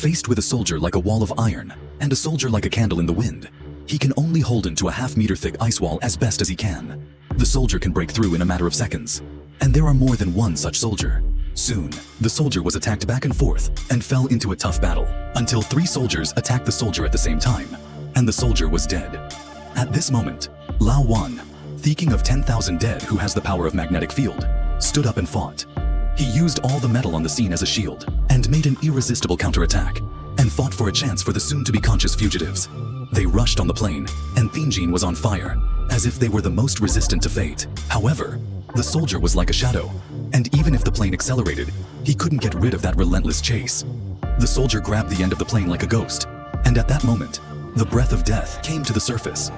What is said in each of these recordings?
Faced with a soldier like a wall of iron and a soldier like a candle in the wind, he can only hold into a half-meter thick ice wall as best as he can. The soldier can break through in a matter of seconds, and there are more than one such soldier. Soon, the soldier was attacked back and forth and fell into a tough battle, until 3 soldiers attacked the soldier at the same time, and the soldier was dead. At this moment, Lao Wan, thinking of 10,000 dead who has the power of magnetic field, stood up and fought. He used all the metal on the scene as a shield and made an irresistible counterattack and fought for a chance for the soon-to-be conscious fugitives. They rushed on the plane, and Thinjin was on fire, as if they were the most resistant to fate. However, the soldier was like a shadow, and even if the plane accelerated, he couldn't get rid of that relentless chase. The soldier grabbed the end of the plane like a ghost, and at that moment, the breath of death came to the surface.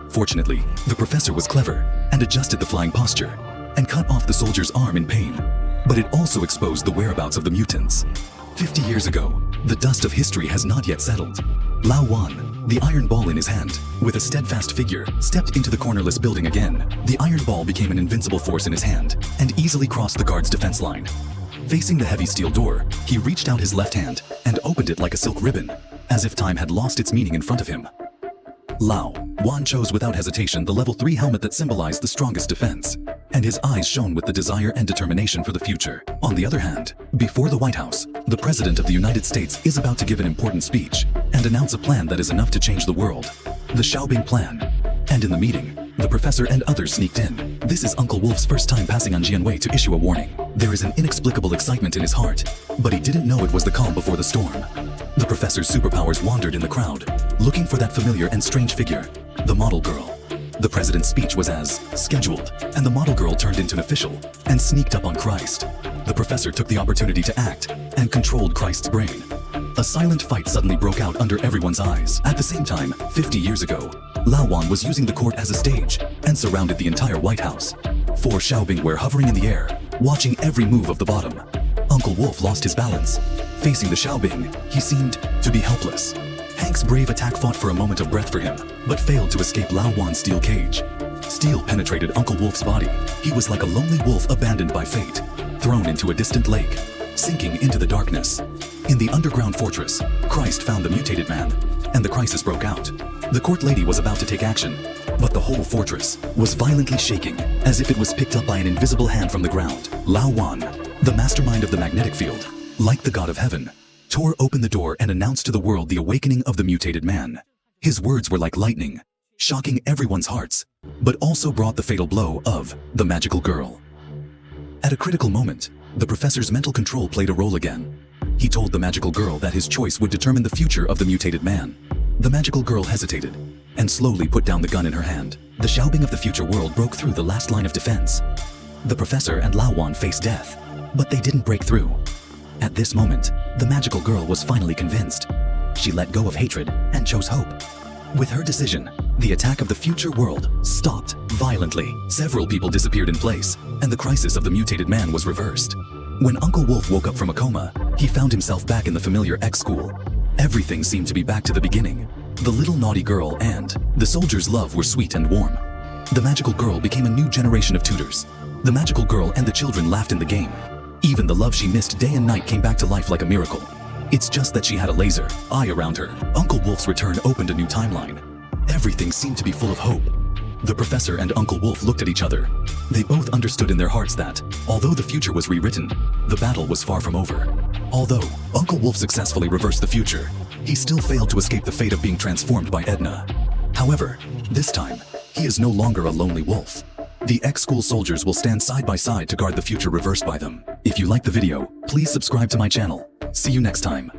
Fortunately, the professor was clever and adjusted the flying posture and cut off the soldier's arm in pain, but it also exposed the whereabouts of the mutants. 50 years ago, the dust of history has not yet settled. Lao Wan, the iron ball in his hand, with a steadfast figure, stepped into the cornerless building again. The iron ball became an invincible force in his hand and easily crossed the guard's defense line. Facing the heavy steel door, he reached out his left hand and opened it like a silk ribbon, as if time had lost its meaning in front of him. Lao Wan chose without hesitation the level 3 helmet that symbolized the strongest defense, and his eyes shone with the desire and determination for the future. On the other hand, before the White House, the President of the United States is about to give an important speech and announce a plan that is enough to change the world. The Xiaobing Plan. And in the meeting, the professor and others sneaked in. This is Uncle Wolf's first time passing on Jianwei to issue a warning. There is an inexplicable excitement in his heart, but he didn't know it was the calm before the storm. The professor's superpowers wandered in the crowd, looking for that familiar and strange figure, the model girl. The president's speech was as scheduled, and the model girl turned into an official and sneaked up on Christ. The professor took the opportunity to act and controlled Christ's brain. A silent fight suddenly broke out under everyone's eyes. At the same time, 50 years ago, Lao Wan was using the court as a stage and surrounded the entire White House. 4 Xiaobing were hovering in the air, watching every move of the bottom. Uncle Wolf lost his balance. Facing the Xiaobing, he seemed to be helpless. Hank's brave attack fought for a moment of breath for him, but failed to escape Lao Wan's steel cage. Steel penetrated Uncle Wolf's body. He was like a lonely wolf abandoned by fate, thrown into a distant lake, sinking into the darkness. In the underground fortress, Christ found the mutated man, and the crisis broke out. The court lady was about to take action, but the whole fortress was violently shaking, as if it was picked up by an invisible hand from the ground. Lao Wan, the mastermind of the magnetic field, like the god of heaven, tore open the door and announced to the world the awakening of the mutated man. His words were like lightning, shocking everyone's hearts, but also brought the fatal blow of the magical girl. At a critical moment, the professor's mental control played a role again. He told the magical girl that his choice would determine the future of the mutated man. The magical girl hesitated and slowly put down the gun in her hand. The Xiaobing of the future world broke through the last line of defense. The professor and Lao Wan faced death, but they didn't break through. At this moment, the magical girl was finally convinced. She let go of hatred and chose hope. With her decision, the attack of the future world stopped violently. Several people disappeared in place, and the crisis of the mutated man was reversed. When Uncle Wolf woke up from a coma, he found himself back in the familiar X school. Everything seemed to be back to the beginning. The little naughty girl and the soldier's love were sweet and warm. The magical girl became a new generation of tutors. The magical girl and the children laughed in the game. Even the love she missed day and night came back to life like a miracle. It's just that she had a laser eye around her. Uncle Wolf's return opened a new timeline. Everything seemed to be full of hope. The professor and Uncle Wolf looked at each other. They both understood in their hearts that, although the future was rewritten, the battle was far from over. Although Uncle Wolf successfully reversed the future, he still failed to escape the fate of being transformed by Edna. However, this time, he is no longer a lonely wolf. The X-School soldiers will stand side by side to guard the future reversed by them. If you like the video, please subscribe to my channel. See you next time.